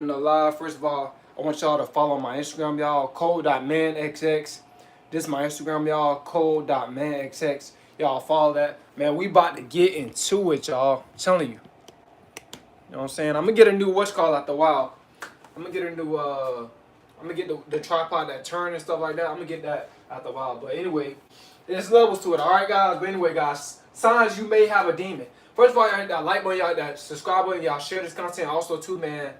in the live. First of all, I want y'all to follow my Instagram, y'all. Cole.manxx. This is my Instagram, y'all. Cole.manxx. Y'all follow that. Man, we about to get into it, y'all. I'm telling you. You know what I'm saying? I'm gonna get a new what's called after a while. I'm gonna get a new I'm gonna get the tripod that turn and stuff like that. I'm gonna get that after a while. But anyway, there's levels to it. Alright guys, but anyway guys, signs you may have a demon. First of all, y'all hit that like button, y'all hit that subscribe button, y'all share this content. Also too, man,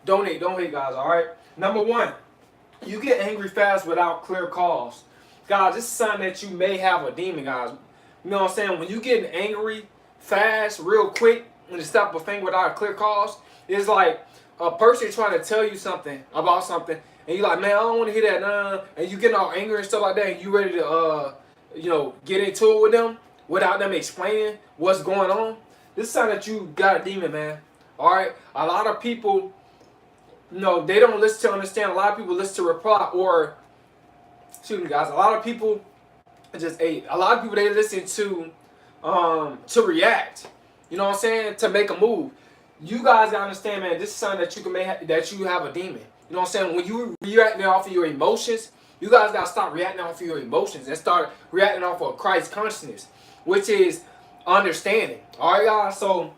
donate, don't hate guys, alright? Number one, you get angry fast without clear cause. Guys, this is a sign that you may have a demon, guys. You know what I'm saying? When you get angry fast, real quick, when you stop a thing without a clear cause, it's like a person trying to tell you something about something, and you're like, man, I don't want to hear that, nah. And you get all angry and stuff like that, and you ready to, get into it with them without them explaining what's going on. This is a sign that you got a demon, man. All right? A lot of people, they don't listen to understand. A lot of people listen to reply or, excuse me, guys. A lot of people a lot of people they listen to react. You know what I'm saying? To make a move. You guys gotta understand, man. This is something that you can make that you have a demon. You know what I'm saying? When you reacting off of your emotions, you guys gotta stop reacting off of your emotions and start reacting off of Christ's consciousness, which is understanding. All right, guys. So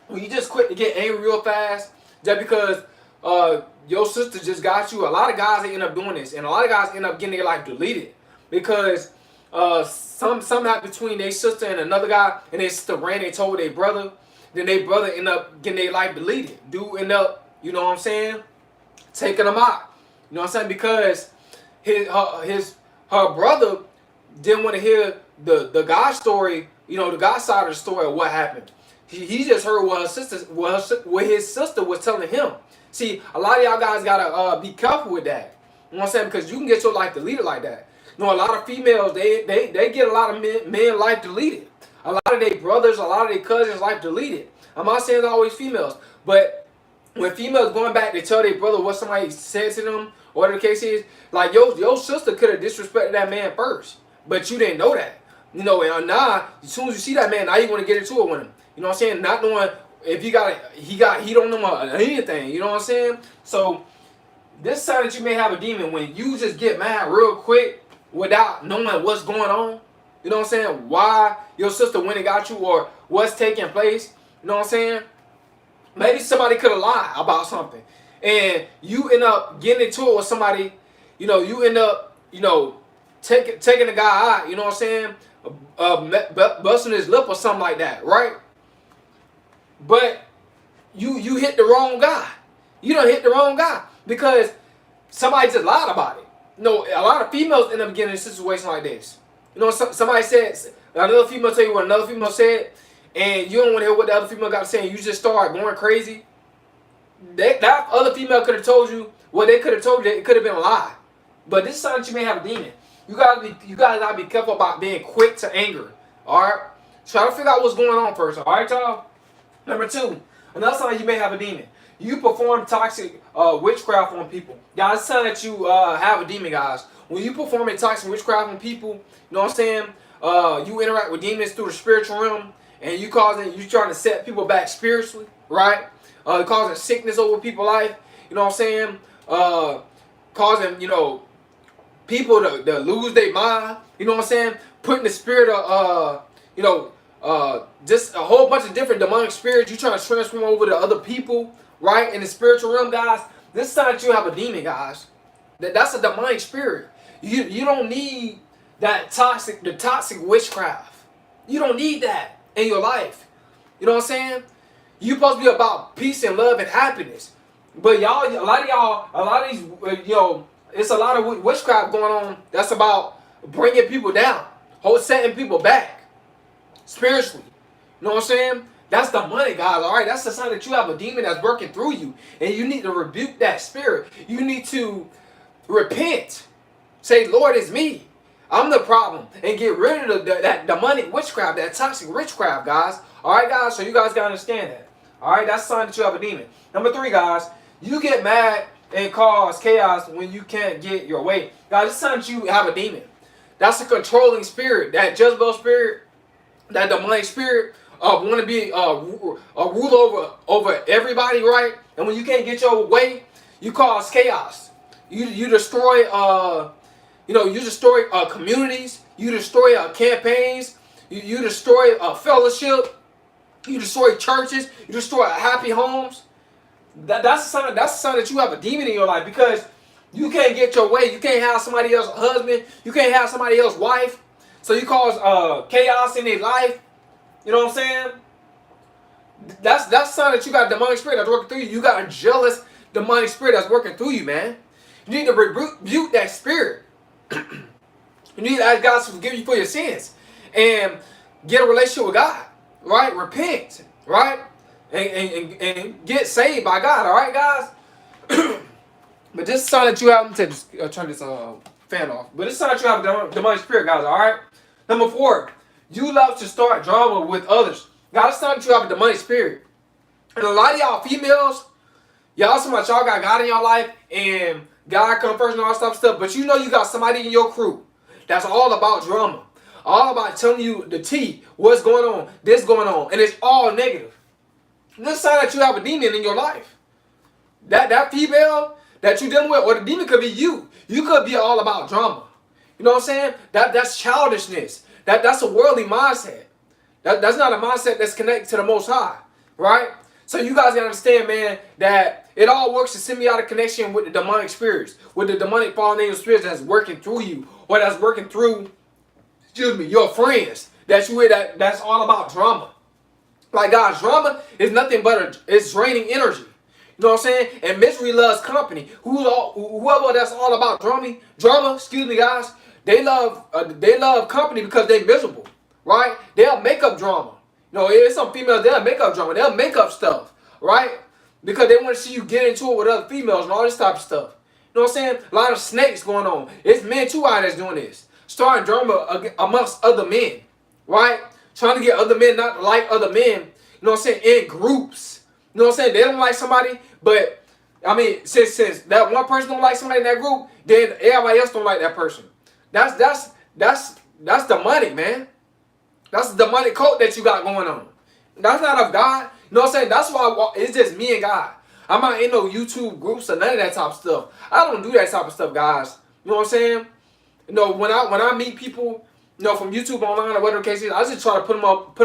when you just quit to get angry real fast, just because your sister just got you, a lot of guys they end up doing this, and a lot of guys end up getting their life deleted because some happened between their sister and another guy, and their sister ran and told their brother. Then their brother end up getting their life deleted. Dude end up, you know what I'm saying, taking them out. You know what I'm saying? Because her brother didn't want to hear the God story, the God side of the story of what happened. He just heard what his sister was telling him. See, a lot of y'all guys gotta be careful with that. You know what I'm saying? Because you can get your life deleted like that. A lot of females they get a lot of men life deleted. A lot of their brothers, a lot of their cousins life deleted. I'm not saying it's always females, but when females going back to tell their brother what somebody said to them, or whatever the case is, like your sister could have disrespected that man first, but you didn't know that. And now as soon as you see that man, now you want to get into it with him. You know what I'm saying? Not knowing if he don't know anything. You know what I'm saying? So this sign that you may have a demon when you just get mad real quick without knowing what's going on. You know what I'm saying? Why your sister went and got you or what's taking place. You know what I'm saying? Maybe somebody could have lied about something. And you end up getting into it with somebody. You end up, taking the guy out. You know what I'm saying? Busting his lip or something like that, right? But you hit the wrong guy. You don't hit the wrong guy because somebody just lied about it. A lot of females end up getting in a situation like this. Somebody said, another female tell you what another female said, and you don't want to hear what the other female got to say, and you just start going crazy. That other female could have told you what they could have told you. It could have been a lie. But this is something you may have a demon. You guys gotta be careful about being quick to anger. Alright? Try to figure out what's going on first. Alright, y'all? Number two, another sign you may have a demon. You perform toxic witchcraft on people. Guys, it's a sign that you have a demon, guys. When you perform a toxic witchcraft on people, you know what I'm saying? You interact with demons through the spiritual realm, and you trying to set people back spiritually, right? Causing sickness over people's life. You know what I'm saying? Causing people to lose their mind. You know what I'm saying? Putting the spirit of just a whole bunch of different demonic spirits you trying to transform over to other people, right? In the spiritual realm, guys. This is not that you have a demon, guys. That's a demonic spirit. You don't need the toxic witchcraft. You don't need that in your life. You know what I'm saying? You supposed to be about peace and love and happiness. But a lot of these, it's a lot of witchcraft going on that's about bringing people down, setting people back spiritually. You know what I'm saying? That's the money, guys. All right, that's the sign that you have a demon that's working through you, and you need to rebuke that spirit. You need to repent. Say, Lord, it's me. I'm the problem, and get rid of that demonic witchcraft, that toxic witchcraft, guys. All right, guys. So you guys gotta understand that. All right, that's a sign that you have a demon. Number three, guys, you get mad and cause chaos when you can't get your way. Guys, it's a sign that you have a demon. That's a controlling spirit, that Jezebel spirit, that demonic spirit want to be a ruler over everybody, right? And when you can't get your way, you cause chaos. You destroy you destroy communities. You destroy campaigns. You destroy fellowship. You destroy churches. You destroy happy homes. That's a sign. That's a sign that you have a demon in your life, because you can't get your way. You can't have somebody else's husband. You can't have somebody else's wife. So you cause chaos in their life. You know what I'm saying? That's a sign that you got a demonic spirit that's working through you. You got a jealous demonic spirit that's working through you, man. You need to rebuke that spirit. You need to ask God to forgive you for your sins and get a relationship with God, right? Repent, right? And get saved by God, all right, guys? But this is sign that you have, to turn this fan off. But this is sign that you have a demonic spirit, guys, all right? Number 4, you love to start drama with others. God, it's sign that you have a demonic spirit. And a lot of y'all females, y'all so much y'all got God in your life and God come first and all that stuff, but you know you got somebody in your crew that's all about drama. All about telling you the tea, what's going on, this going on, and it's all negative. This sign that you have a demon in your life. That female that you dealing with, or the demon could be you. You could be all about drama. You know what I'm saying? That's childishness. That's a worldly mindset. That's not a mindset that's connected to the Most High, right? So you guys gotta understand, man, that it all works in symbiotic connection with the demonic spirits, with the demonic fallen angel spirits that's working through you, or that's working through, your friends that you with, that's all about drama. Like, guys, drama is nothing but it's draining energy. You know what I'm saying? And misery loves company. Whoever that's all about drama, excuse me, guys, they love company because they miserable, right? They'll make up drama. You know, there's some females, they'll make up drama. They'll make up stuff, right? Because they want to see you get into it with other females and all this type of stuff. You know what I'm saying? A lot of snakes going on. It's men too out that's doing this. Starting drama amongst other men, right? Trying to get other men not to like other men. You know what I'm saying? In groups. You know what I'm saying? They don't like somebody, but I mean, since that one person don't like somebody in that group, then everybody else don't like that person. That's demonic, man. That's the demonic cult that you got going on. That's not of God. You know what I'm saying? That's why it's just me and God. I'm not in no YouTube groups or none of that type of stuff. I don't do that type of stuff, guys. You know what I'm saying? You know, when I meet people, you know, from YouTube online or whatever the case is, I just try to put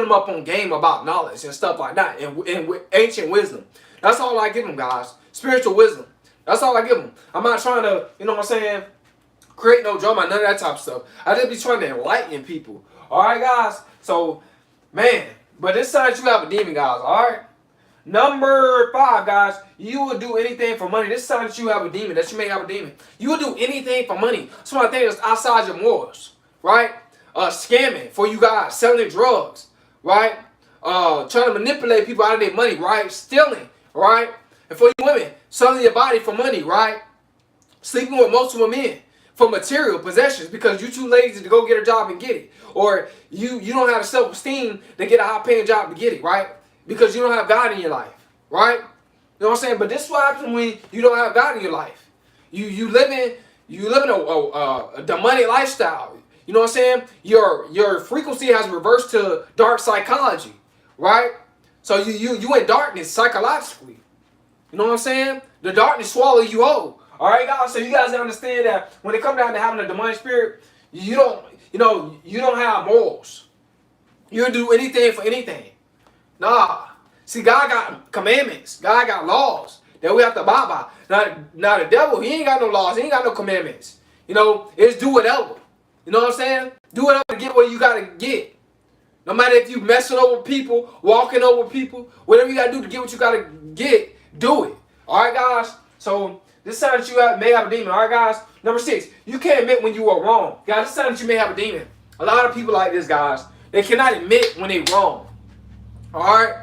them up on game about knowledge and stuff like that, and with ancient wisdom. That's all I give them, guys. Spiritual wisdom. That's all I give them. I'm not trying to, you know what I'm saying, create no drama, none of that type of stuff. I just be trying to enlighten people. All right, guys? So, man, but this sign you have a demon, guys, all right? Number 5, guys, you will do anything for money. This sign that you have a demon, that you may have a demon. You will do anything for money. Somebody think that's outside your morals, right? Scamming for you guys, selling drugs, right? Trying to manipulate people out of their money, right? Stealing, right? And for you women, selling your body for money, right? Sleeping with multiple men for material possessions because you're too lazy to go get a job and get it. Or you don't have the self-esteem to get a high-paying job to get it, right? Because you don't have God in your life, right? You know what I'm saying? But this is what happens when you don't have God in your life. You live in a demonic lifestyle. You know what I'm saying? Your frequency has reversed to dark psychology, right? So you in darkness psychologically. You know what I'm saying? The darkness swallow you whole. All right, guys. So you guys understand that when it comes down to having a demonic spirit, you don't have morals. You don't do anything for anything. Nah. See, God got commandments. God got laws that we have to abide by. Now the devil, he ain't got no laws. He ain't got no commandments. You know, it's do whatever. You know what I'm saying? Do whatever to get what you got to get. No matter if you messing over people, walking over people, whatever you got to do to get what you got to get, do it. All right, guys? So this sign that you may have a demon. All right, guys? Number 6, you can't admit when you are wrong. Guys, this sign that you may have a demon. A lot of people like this, guys. They cannot admit when they're wrong. All right?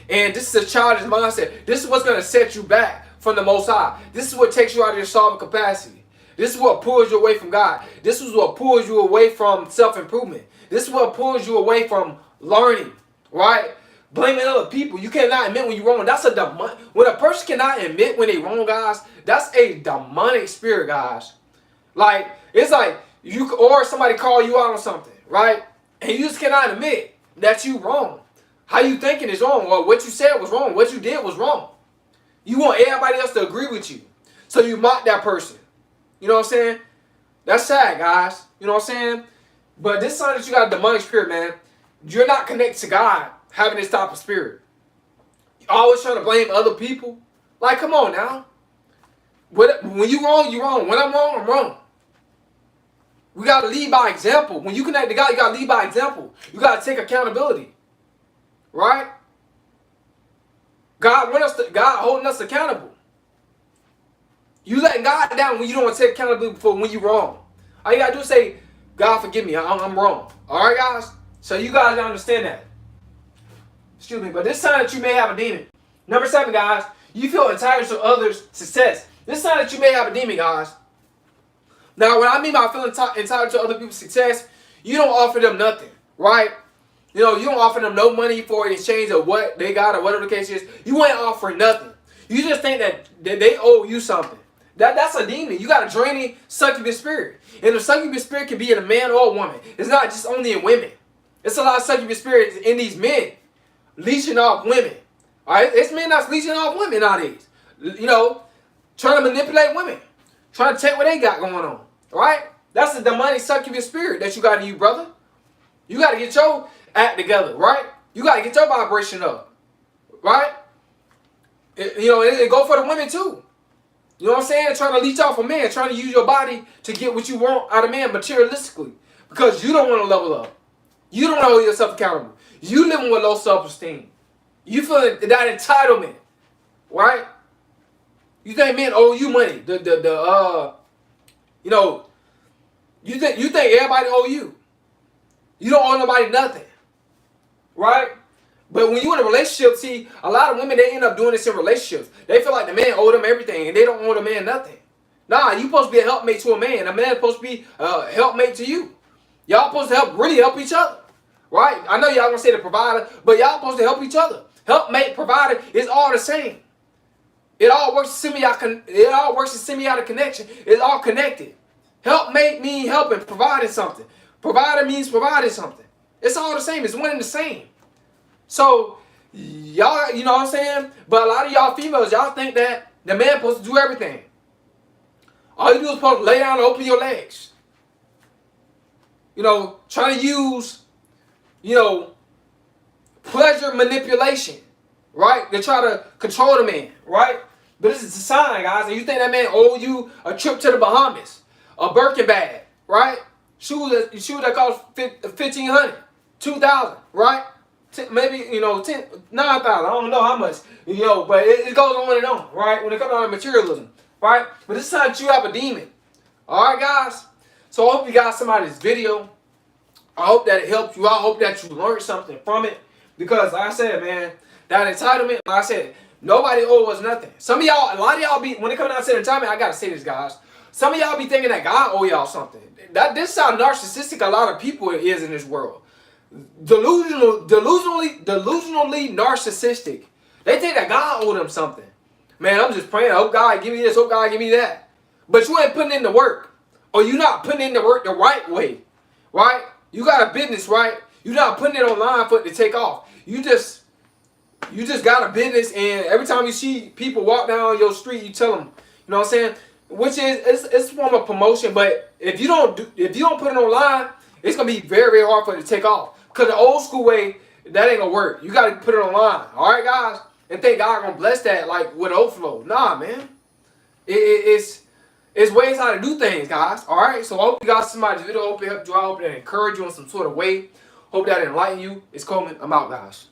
And this is a childish mindset. This is what's going to set you back from the Most High. This is what takes you out of your solving capacity. This is what pulls you away from God. This is what pulls you away from self-improvement. This is what pulls you away from learning, right? Blaming other people. You cannot admit when you're wrong. That's a demonic. When a person cannot admit when they're wrong, guys, that's a demonic spirit, guys. Like, it's like or somebody call you out on something, right? And you just cannot admit that you're wrong. How you thinking is wrong, or what you said was wrong, what you did was wrong. You want everybody else to agree with you. So you mock that person. You know what I'm saying? That's sad, guys. You know what I'm saying? But this sign that you got a demonic spirit, man, you're not connected to God having this type of spirit. You're always trying to blame other people. Like, come on now. When you wrong, you wrong. When I'm wrong, I'm wrong. We got to lead by example. When you connect to God, you got to lead by example. You got to take accountability. Right? God holding us accountable. You letting God down when you don't want to take accountability for when you're wrong. All you got to do is say, God, forgive me. I'm wrong. All right, guys? So you guys understand that. Excuse me. But this sign that you may have a demon. Number 7, guys. You feel entitled to others' success. This sign that you may have a demon, guys. Now, when I mean by feeling entitled to other people's success, you don't offer them nothing, right? You know, you don't offer them no money for an exchange of what they got or whatever the case is. You ain't offering nothing. You just think that they owe you something. That's a demon. You got a draining succubus spirit. And the succubus spirit can be in a man or a woman. It's not just only in women. It's a lot of succubus spirits in these men leeching off women. All right? It's men that's leeching off women nowadays. You know, trying to manipulate women. Trying to take what they got going on. Right? That's the demonic succubus spirit that you got in you, brother. You got to get your act together, right? You got to get your vibration up. Right? It go for the women too. You know what I'm saying? Trying to leech off a man. Trying to use your body to get what you want out of man materialistically. Because you don't want to level up. You don't hold yourself accountable. You living with low self-esteem. You feel that entitlement. Right? You think men owe you money. You think everybody owe you. You don't owe nobody nothing. Right? But when you're in a relationship, see, a lot of women, they end up doing this in relationships. They feel like the man owe them everything, and they don't owe the man nothing. Nah, you supposed to be a helpmate to a man. A man supposed to be a helpmate to you. Y'all supposed to really help each other. Right? I know y'all gonna say the provider, but y'all supposed to help each other. Helpmate, provider is all the same. It all works in semiotic connection. It's all connected. Helpmate means helping, providing something. Provider means providing something. It's all the same. It's one and the same. So, y'all, you know what I'm saying? But a lot of y'all females, y'all think that the man supposed to do everything. All you do is supposed to lay down and open your legs. You know, trying to use, pleasure manipulation, right? To try to control the man, right? But this is a sign, guys. And you think that man owe you a trip to the Bahamas, a Birkin bag, right? Shoes that cost $1,500, $2,000, right? Maybe, 9,000. I don't know how much, but it goes on and on, right? When it comes down to materialism, right? But this time you have a demon. All right, guys? So I hope you got some out of this video. I hope that it helped you. I hope that you learned something from it. Because, like I said, man, that entitlement, like I said, nobody owes us nothing. Some of y'all, a lot of y'all when it comes down to entitlement, I got to say this, guys. Some of y'all be thinking that God owe y'all something. This is how narcissistic a lot of people is in this world. Delusionally narcissistic. They think that God owed them something. Man, I'm just praying. I hope God give me this. Hope God give me that. But you ain't putting in the work. Or you not putting in the work the right way. Right? You got a business, right? You're not putting it online for it to take off. You just got a business, and every time you see people walk down your street, you tell them, you know what I'm saying? Which is it's a form of promotion, but if you don't put it online, it's gonna be very, very hard for it to take off. Because the old school way, that ain't gonna work. You gotta put it online. Alright, guys? And think God gonna bless that like with overflow. Nah, man. It's ways how to do things, guys. Alright? So I hope you got somebody's video. I hope it helped you. I hope it encouraged you in some sort of way. Hope that enlightened you. It's Coleman. I'm out, guys.